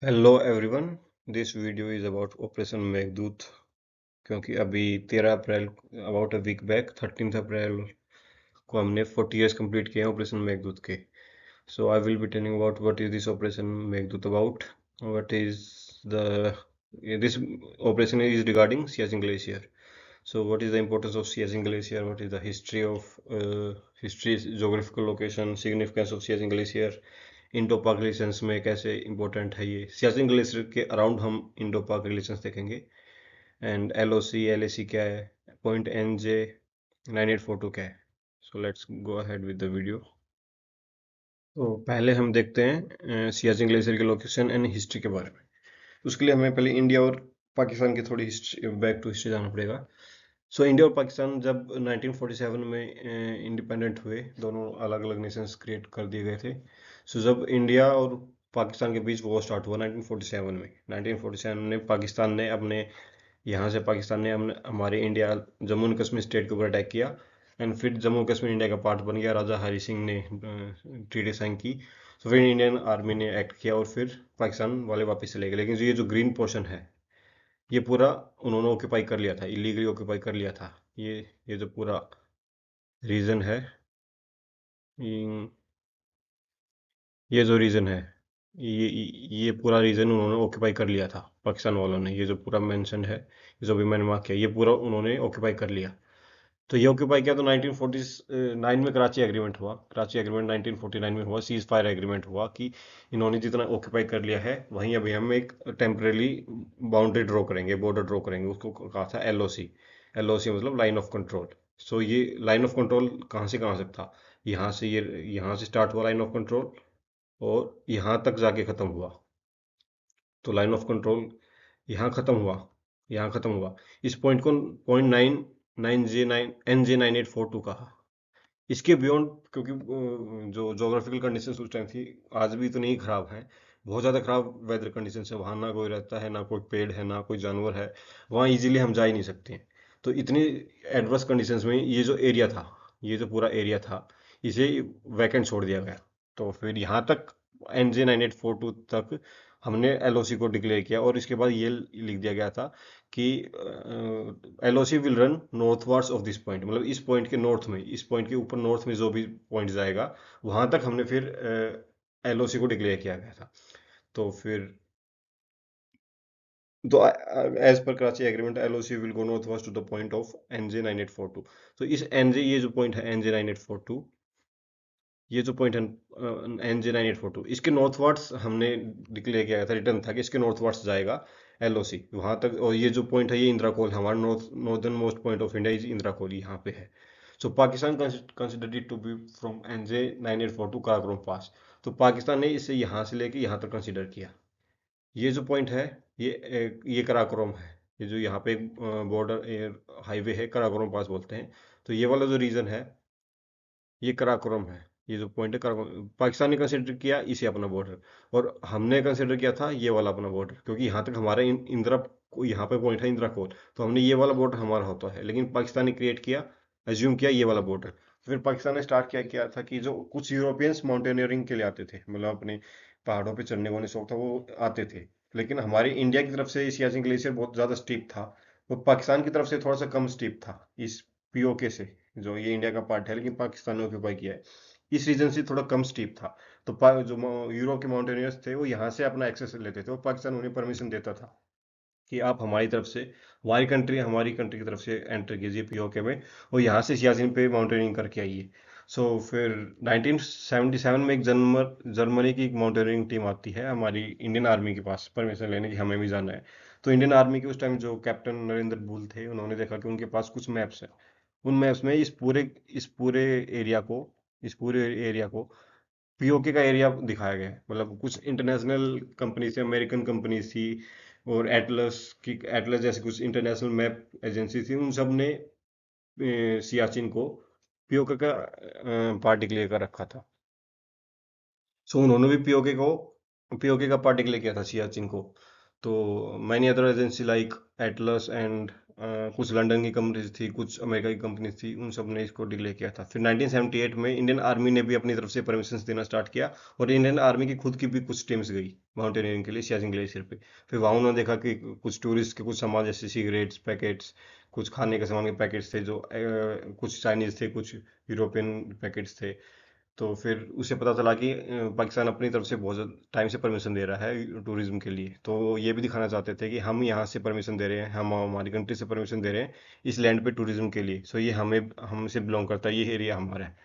Hello everyone, this video is about operation Meghdoot. क्योंकि अभी 13 अप्रैल, about a week back 13 अप्रैल को हमने 40 इयर्स कंप्लीट किए हैं ऑपरेशन मेघदूत के। So I will be telling about what is this operation Meghdoot about, what is the this operation is regarding Siachen glacier. So what is the importance of Siachen Glacier? What is the history of history, geographical location, significance of Siachen Glacier? Indo Pak relations में कैसे important है ये Siachen glacier के around हम Indo Pak relations देखेंगे. And L O C L A C क्या है, point N J 9842 क्या है. So let's go ahead with the video. तो पहले हम देखते हैं सियाचिन ग्लेशियर के लोकेशन एंड हिस्ट्री के बारे में. उसके लिए हमें पहले इंडिया और पाकिस्तान की थोड़ी हिस्ट्री, बैक टू हिस्ट्री जाना पड़ेगा. सो इंडिया और पाकिस्तान जब 1947 में इंडिपेंडेंट हुए, दोनों अलग अलग नेशंस क्रिएट कर दिए गए थे. सो जब इंडिया और पाकिस्तान के बीच वॉर स्टार्ट हुआ 1947 में, 1947 में पाकिस्तान ने अपने यहाँ से पाकिस्तान ने हमारे India Jammu and Kashmir state के ऊपर अटैक किया. एंड फिर जम्मू कश्मीर इंडिया का पार्ट बन गया, राजा हरि सिंह ने ट्रीटी साइन की. तो फिर इंडियन आर्मी ने एक्ट किया और फिर पाकिस्तान वाले वापस चले गए. लेकिन ये जो ग्रीन पोर्शन है, ये पूरा उन्होंने ऑक्यूपाई कर लिया था, इलीगली ऑक्यूपाई कर लिया था. ये जो पूरा रीजन है, ये जो रीजन है, ये पूरा रीजन उन्होंने ऑक्यूपाई कर लिया था पाकिस्तान वालों ने. ये जो पूरा मेंशन है, ये जो भी मैंने मार्क किया, ये पूरा उन्होंने ऑक्यूपाई कर लिया. तो ये ऑक्यूपाई किया तो 1949 में कराची एग्रीमेंट हुआ. कराची एग्रीमेंट 1949 में हुआ, सीज फायर एग्रीमेंट हुआ कि इन्होंने जितना ऑक्यूपाई कर लिया है वहीं अभी हम एक टेम्परेली बाउंड्री ड्रॉ करेंगे, बॉर्डर ड्रॉ करेंगे. उसको कहा था एलओसी. एलओसी मतलब लाइन ऑफ कंट्रोल. सो ये लाइन ऑफ कंट्रोल कहाँ से था, यहाँ से स्टार्ट हुआ लाइन ऑफ कंट्रोल और यहाँ तक जाके ख़त्म हुआ. तो लाइन ऑफ कंट्रोल यहाँ ख़त्म हुआ. इस पॉइंट को पॉइंट 9 9 जे 9 NJ 9842 कहा. इसके बियॉन्ड, क्योंकि जो जोग्राफिकल कंडीशंस उस टाइम थी, आज भी इतनी ही ख़राब हैं, बहुत ज़्यादा ख़राब वेदर कंडीशंस है वहाँ. ना कोई रहता है, ना कोई पेड़ है, ना कोई जानवर है वहाँ. इजीली हम जा ही नहीं सकते हैं. तो इतनी एडवर्स कंडीशंस में ये जो एरिया था, ये जो पूरा एरिया था, इसे वैकेंट छोड़ दिया गया. तो फिर यहाँ तक NJ 9842 तक हमने एलओसी को डिक्लेयर किया. और इसके बाद ये लिख दिया गया था कि LOC will run northwards of this point, मतलब इस पॉइंट के नॉर्थ में, इस पॉइंट के ऊपर नॉर्थ में जो भी पॉइंट जाएगा वहां तक हमने फिर एलओसी को डिक्लेयर किया गया था. तो फिर तो as per Karachi agreement LOC will go northwards to the point of NJ 9842. तो इस एनजे, ये जो पॉइंट है NJ 9842, ये जो पॉइंट है NJ 9842, इसके नॉर्थवर्ड्स हमने डिक्लेयर किया था, रिटर्न था कि इसके नॉर्थवर्ड्स जाएगा एलओसी वहां तक. और ये जो पॉइंट है ये इंदिरा कोल, हमारा northern most point of India is Indira Col, यहाँ पे है. So Pakistan considered it to be from NJ 9842 Karakoram pass. तो पाकिस्तान ने इसे यहाँ से लेके यहाँ तक कंसिडर किया. ये जो पॉइंट है, ये कराकोरम है. ये जो यहाँ पे बॉर्डर हाईवे है, कराकोरम पास बोलते हैं. तो ये वाला जो रीजन है, ये कराकोरम है. ये जो पॉइंट है कराकोरम, पाकिस्तान ने कंसिडर किया इसे अपना बॉर्डर, और हमने कंसिडर किया था ये वाला अपना बॉर्डर. क्योंकि यहाँ तक हमारा इंदिरा, यहाँ पे पॉइंट है इंदिरा कोल, तो हमने ये वाला बॉर्डर हमारा होता है. लेकिन पाकिस्तान ने क्रिएट किया, एज्यूम किया ये वाला बॉर्डर. फिर पाकिस्तान ने स्टार्ट किया किया था कि जो कुछ यूरोपियंस माउंटेनियरिंग के लिए आते थे, मतलब अपने पहाड़ों पे चढ़ने वाले शौक था, वो आते थे. लेकिन हमारे इंडिया की तरफ से सियाचिन ग्लेशियर बहुत ज़्यादा स्टीप था, वो पाकिस्तान की तरफ से थोड़ा सा कम स्टीप था इस पीओके से. जो ये इंडिया का पार्ट है लेकिन पाकिस्तान ने ऑक्यूपाई किया है, इस रीजन से थोड़ा कम स्टीप था. तो जो यूरोप के माउंटेनियर्स थे वो यहाँ से अपना एक्सेस लेते थे, और पाकिस्तान उन्हें परमिशन देता था कि आप हमारी तरफ से, हमारी कंट्री की तरफ से एंटर कीजिए पीओके में, और यहाँ से सियाचिन पे माउंटेनियरिंग करके आइए. सो फिर 1977 में एक जर्मनी की एक माउंटेनियरिंग टीम आती है हमारी इंडियन आर्मी के पास परमिशन लेने की, हमें भी जाना है. तो इंडियन आर्मी के उस टाइम जो कैप्टन नरेंद्र भूल थे, उन्होंने देखा कि उनके पास कुछ मैप्स हैं. उन मैप्स में इस पूरे एरिया को इस पूरे एरिया को पीओके का एरिया दिखाया गया है. मतलब कुछ इंटरनेशनल कंपनीज थी, अमेरिकन कंपनीज थी, और एटलस जैसे कुछ इंटरनेशनल मैप एजेंसी थी, उन सब ने सियाचिन को पीओके का पार्ट डिक्लेयर कर रखा था. सो उन्होंने भी पीओके का पार्ट डिक्लेयर किया था सियाचिन को. तो many other agency like Atlas and कुछ लंदन की कंपनीज थी, कुछ अमेरिका की कंपनीज थी, उन सब ने इसको डिक्लेयर किया था। फिर 1978 में इंडियन आर्मी ने भी अपनी तरफ से परमिशन देना स्टार्ट किया, और इंडियन आर्मी की खुद की भी कुछ टीम्स गई माउंटेनियरिंग के लिए सियाचिन ग्लेशियर पे। फिर वहाँ उन्होंने देखा कि कुछ टूरिस्ट के कुछ सामान जैसे सिगरेट्स पैकेट्स, कुछ खाने के सामान के पैकेट्स थे जो कुछ चाइनीज थे, कुछ यूरोपियन पैकेट्स थे। तो फिर उसे पता चला कि पाकिस्तान अपनी तरफ से बहुत टाइम से परमिशन दे रहा है टूरिज्म के लिए, तो ये भी दिखाना चाहते थे कि हम यहाँ से परमिशन दे रहे हैं, हम हमारी कंट्री से परमिशन दे रहे हैं इस लैंड पे टूरिज्म के लिए। सो ये हमें हमसे बिलोंग करता है, ये एरिया हमारा है।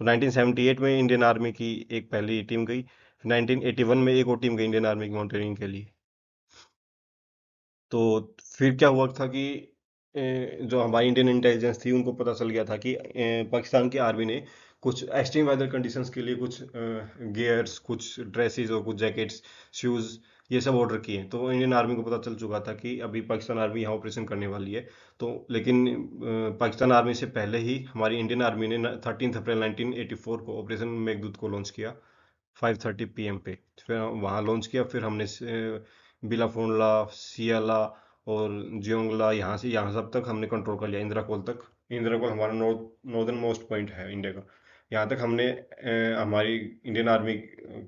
तो 1978 में इंडियन आर्मी की एक पहली टीम गई, फिर 1981 में एक और टीम गई इंडियन आर्मी की माउंटेनियरिंग के लिए। तो फिर क्या हुआ था कि जो हमारी इंडियन इंटेलिजेंस थी उनको पता चल गया था कि पाकिस्तान की आर्मी ने कुछ एक्सट्रीम वेदर कंडीशंस के लिए कुछ गियर्स, कुछ ड्रेसेस और कुछ जैकेट्स, शूज़, ये सब ऑर्डर किए। तो इंडियन आर्मी को पता चल चुका था कि अभी पाकिस्तान आर्मी यहाँ ऑपरेशन करने वाली है। तो लेकिन पाकिस्तान आर्मी से पहले ही हमारी इंडियन आर्मी ने 13 अप्रैल 1984 को ऑपरेशन मेघदूत को लॉन्च किया 5:30 PM पे। फिर वहाँ लॉन्च किया, फिर हमने बिलाफोनला, सियाला और जियोंगला, यहाँ सब तक हमने कंट्रोल कर लिया, इंदिरा कोल तक। इंदिरा कोल हमारा नॉर्दर्न मोस्ट पॉइंट है इंडिया का। यहाँ तक हमने हमारी इंडियन आर्मी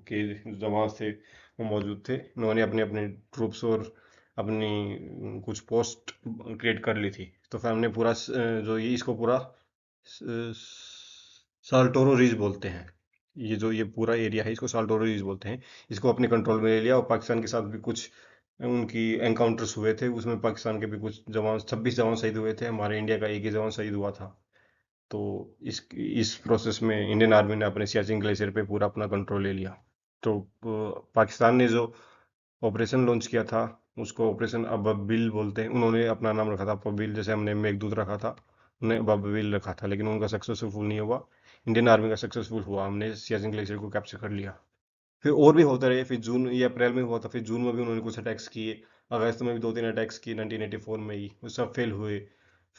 के जवान थे वो मौजूद थे, उन्होंने अपने अपने ट्रूप्स और अपनी कुछ पोस्ट क्रिएट कर ली थी। तो फिर हमने पूरा जो ये इसको पूरा साल्टोरो रिज बोलते हैं, ये पूरा एरिया है, इसको साल्टोरो रिज बोलते हैं। इसको अपने कंट्रोल में ले लिया, और पाकिस्तान के साथ भी कुछ उनकी एनकाउंटर्स हुए थे, उसमें पाकिस्तान के भी कुछ जवान, 26 जवान शहीद हुए थे, हमारे इंडिया का एक ही जवान शहीद हुआ था। तो इस प्रोसेस में इंडियन आर्मी ने अपने सियाचिन ग्लेशियर पे पूरा अपना कंट्रोल ले लिया। तो पाकिस्तान ने जो ऑपरेशन लॉन्च किया था उसको ऑपरेशन अबबिल बोलते हैं। उन्होंने अपना नाम रखा था अबबिल, जैसे हमने मेघदूत रखा था, उन्होंने अबबिल रखा था, लेकिन उनका सक्सेसफुल नहीं हुआ। इंडियन आर्मी का सक्सेसफुल हुआ, हमने सियाचिन ग्लेशियर को कैप्चर कर लिया। फिर और भी होते रहे, फिर जून ये अप्रैल में हुआ था, फिर जून में भी उन्होंने कुछ अटैक्स किए, अगस्त में भी 2-3 अटैक्स किए 1984 में ही, वो सब फेल हुए।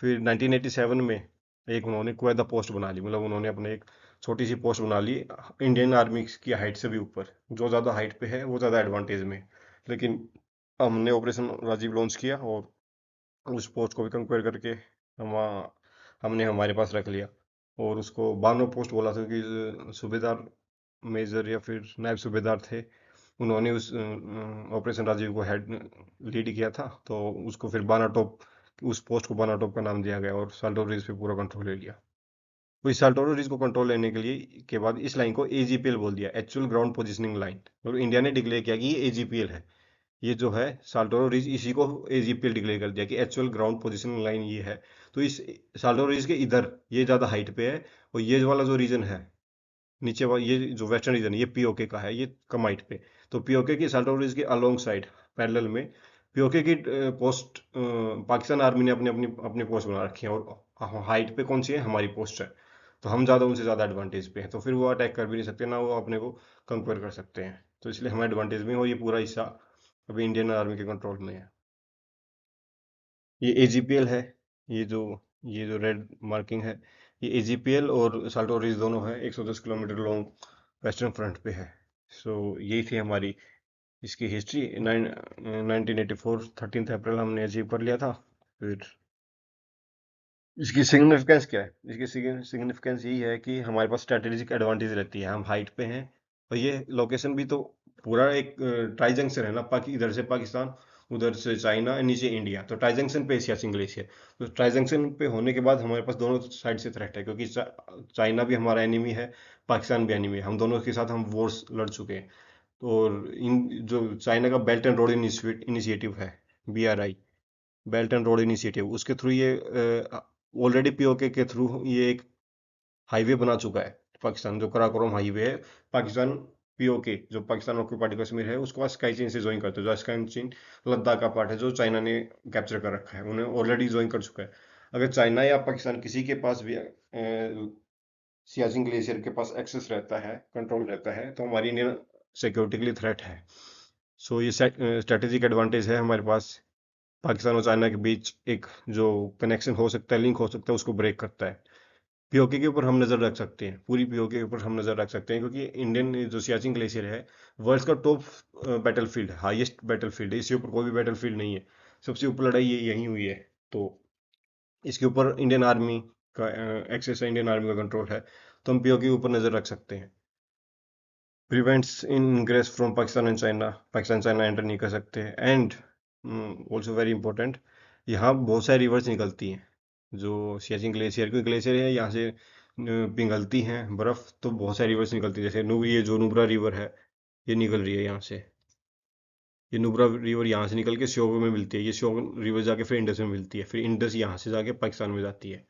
फिर 1987 में एक उन्होंने क्वेदा पोस्ट बना ली, मतलब उन्होंने अपने एक छोटी सी पोस्ट बना ली इंडियन आर्मी की हाइट से भी ऊपर, जो ज़्यादा हाइट पे है वो ज़्यादा एडवांटेज में है। लेकिन हमने ऑपरेशन राजीव लॉन्च किया, और उस पोस्ट को भी कंक्वायर करके हम हमने हमारे पास रख लिया, और उसको बानो पोस्ट बोला था कि सूबेदार मेजर या फिर नायब सूबेदार थे, उन्होंने उस ऑपरेशन राजीव को हेड लीड किया था। तो उसको फिर बाना टॉप, उस पोस्ट को बाना टॉप का नाम दिया गया, और साल्टोरो रिज पे पूरा कंट्रोल ले लिया। तो इस साल्टोरो रिज को कंट्रोल लेने के लिए के बाद इस लाइन को एजीपीएल बोल दिया, एक्चुअल ग्राउंड पोजिशनिंग लाइन, और इंडिया ने डिक्लेयर किया कि ये एजीपीएल है। ये जो है साल्टोरो रिज, इसी को एजीपीएल डिक्लेयर कर दिया कि एक्चुअल ग्राउंड पोजिशनिंग लाइन ये है। तो इस साल्टोरो रिज के इधर ये ज़्यादा हाइट पे है, और ये वाला जो रीजन है नीचे वाला, ये जो वेस्टर्न रीजन है, ये पीओके का है, ये कम हाइट पे। तो पीओके की साल्टोरो रिज के अलोंग साइड पैरेलल में पीओके की पोस्ट, पाकिस्तान आर्मी ने अपनी अपनी अपनी पोस्ट बना रखी है, और हाइट पे कौन सी है, हमारी पोस्ट है। तो हम ज़्यादा उनसे ज़्यादा एडवांटेज पे हैं, तो फिर वो अटैक कर भी नहीं सकते, ना वो अपने को कंक्वायर कर सकते हैं। तो इसलिए हमारे एडवांटेज में, और ये पूरा हिस्सा अभी इंडियन आर्मी के कंट्रोल में है। ये एजीपीएल है, ये जो ये जो रेड मार्किंग है, ये एजीपीएल और साल्टो रिज दोनों है, 110 किलोमीटर लॉन्ग वेस्टर्न फ्रंट पे है। सो यही थी हमारी इसकी हिस्ट्री। 1984 13 अप्रैल हमने अचीव कर लिया था। फिर इसकी सिग्निफिकेंस क्या है, इसकी सिग्निफिकेंस यही है कि हमारे पास स्ट्रेटेजिक एडवांटेज रहती है, हम हाइट पे हैं, और ये लोकेशन भी तो पूरा एक ट्राई जंक्शन है ना, इधर से पाकिस्तान, उधर से चाइना, नीचे इंडिया, तो ट्राई जंक्शन पे सियाचिन ग्लेशियर। तो ट्राई जंक्शन पे होने के बाद हमारे पास दोनों साइड से थ्रेट है, क्योंकि चाइना भी हमारा एनिमी है, पाकिस्तान भी एनिमी है, हम दोनों के साथ हम वॉर्स लड़ चुके हैं। और इन जो चाइना का बेल्ट एंड रोड इनिशिएटिव है, BRI, belt and road initiative, उसके थ्रू ये ऑलरेडी पीओके के थ्रू ये एक हाईवे बना चुका है पाकिस्तान, जो कराकोरम हाईवे है। पाकिस्तान पीओके, जो पाकिस्तान ऑक्यूपाइड कश्मीर है, उसको स्काई चीन से ज्वाइन करते हैं, जो स्काई चीन लद्दाख का पार्ट है, जो चाइना ने कैप्चर कर रखा है, उन्हें ऑलरेडी ज्वाइन कर चुका है। अगर चाइना या पाकिस्तान किसी के पास भी सियाचिन ग्लेशियर के पास एक्सेस रहता है, कंट्रोल रहता है, तो हमारी इंडियन सिक्योरिटी के लिए थ्रेट है। सो ये स्ट्रेटेजिक एडवांटेज है हमारे पास, पाकिस्तान और चाइना के बीच एक जो कनेक्शन हो सकता है, लिंक हो सकता है, उसको ब्रेक करता है। पीओके के ऊपर हम नज़र रख सकते हैं, पूरी पीओके के ऊपर हम नज़र रख सकते हैं, क्योंकि इंडियन जो सियाचिन ग्लेशियर है वर्ल्ड का top battle field, highest battle field है, इसके ऊपर कोई भी बैटल फील्ड नहीं है, सबसे ऊपर लड़ाई यहीं हुई है। तो इसके ऊपर इंडियन आर्मी का एक्सेस है, इंडियन आर्मी का कंट्रोल है, तो हम पीओके के ऊपर नज़र रख सकते हैं। Prevents ingress from Pakistan and China, Pakistan China enter नहीं कर सकते। एंड ऑल्सो वेरी इंपॉर्टेंट, यहाँ बहुत सारी रिवर्स निकलती हैं, जो सियाचिन ग्लेशियर, क्योंकि ग्लेशियर है यहाँ से पिघलती हैं बर्फ़, तो बहुत सारी रिवर्स निकलती है, जैसे ये जो नुब्रा रिवर है, ये निकल रही है यहाँ से। ये नुब्रा रिवर यहाँ से निकल के श्योक में मिलती है, ये श्योक रिवर जाके फिर इंडस में मिलती है, फिर इंडस यहाँ से जाके पाकिस्तान में जाती है।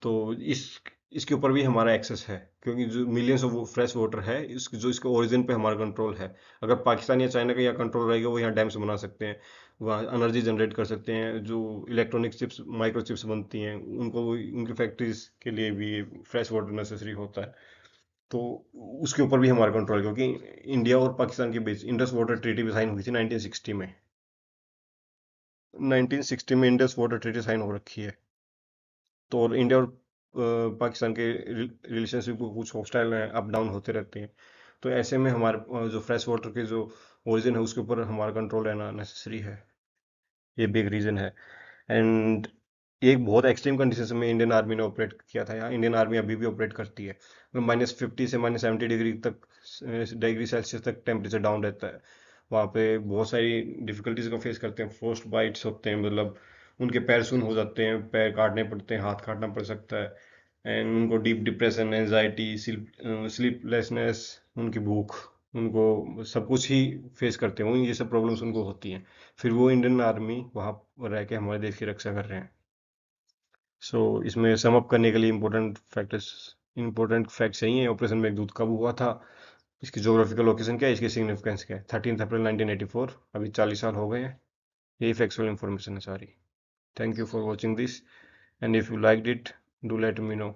तो इस इसके ऊपर भी हमारा एक्सेस है, क्योंकि जो मिलियंस ऑफ फ्रेश वाटर है, इस जो इसके ओरिजिन पे हमारा कंट्रोल है। अगर पाकिस्तान या चाइना का यहाँ कंट्रोल रहेगा, वो यहाँ डैम्स बना सकते हैं, वहाँ एनर्जी जनरेट कर सकते हैं, जो इलेक्ट्रॉनिक चिप्स, माइक्रो चिप्स बनती हैं, उनको उनकी फैक्ट्रीज के लिए भी फ्रेश वाटर नेसेसरी होता है। तो उसके ऊपर भी हमारा कंट्रोल है, क्योंकि इंडिया और पाकिस्तान के बीच इंडस वाटर ट्रीटी भी साइन हुई थी 1960 में। 1960 में इंडस वाटर ट्रीटी साइन हो रखी है। तो और इंडिया और पाकिस्तान के रिलेशनशिप को कुछ हॉस्टाइल अप डाउन होते रहते हैं। तो ऐसे में हमारे जो फ्रेश वाटर के जो ओरिजिन है, उसके ऊपर हमारा कंट्रोल रहना नेसेसरी है। ये भी एक रीज़न है। एंड एक बहुत एक्सट्रीम कंडीशन में इंडियन आर्मी ने ऑपरेट किया था, यहाँ इंडियन आर्मी अभी भी ऑपरेट करती है। -50 से -70 डिग्री तक, डिग्री सेल्सियस तक टेम्परेचर डाउन रहता है। वहाँ पे बहुत सारी डिफिकल्टीज को फेस करते हैं, फ्रोस्ट बाइट्स होते हैं, मतलब उनके पैर सुन्न हो जाते हैं, पैर काटने पड़ते हैं, हाथ काटना पड़ सकता है। एंड उनको डीप डिप्रेशन, एंजाइटी, स्लीपलेसनेस, उनकी भूख, उनको सब कुछ ही फेस करते हैं, वो ये सब प्रॉब्लम्स उनको होती हैं। फिर वो इंडियन आर्मी वहाँ रह के हमारे देश की रक्षा कर रहे हैं। सो इसमें सम अप करने के लिए इंपॉर्टेंट फैक्ट्स यही हैं। ऑपरेशन मेघदूत कब हुआ था, इसकी जोग्राफिकल लोकेशन क्या है, इसकी सिग्निफिकेंस क्या है। 13 अप्रैल 1984, अभी 40 साल हो गए हैं। यही फैक्चुअल इंफॉर्मेशन है सारी। Thank you for watching this, and if you like it, do let me know.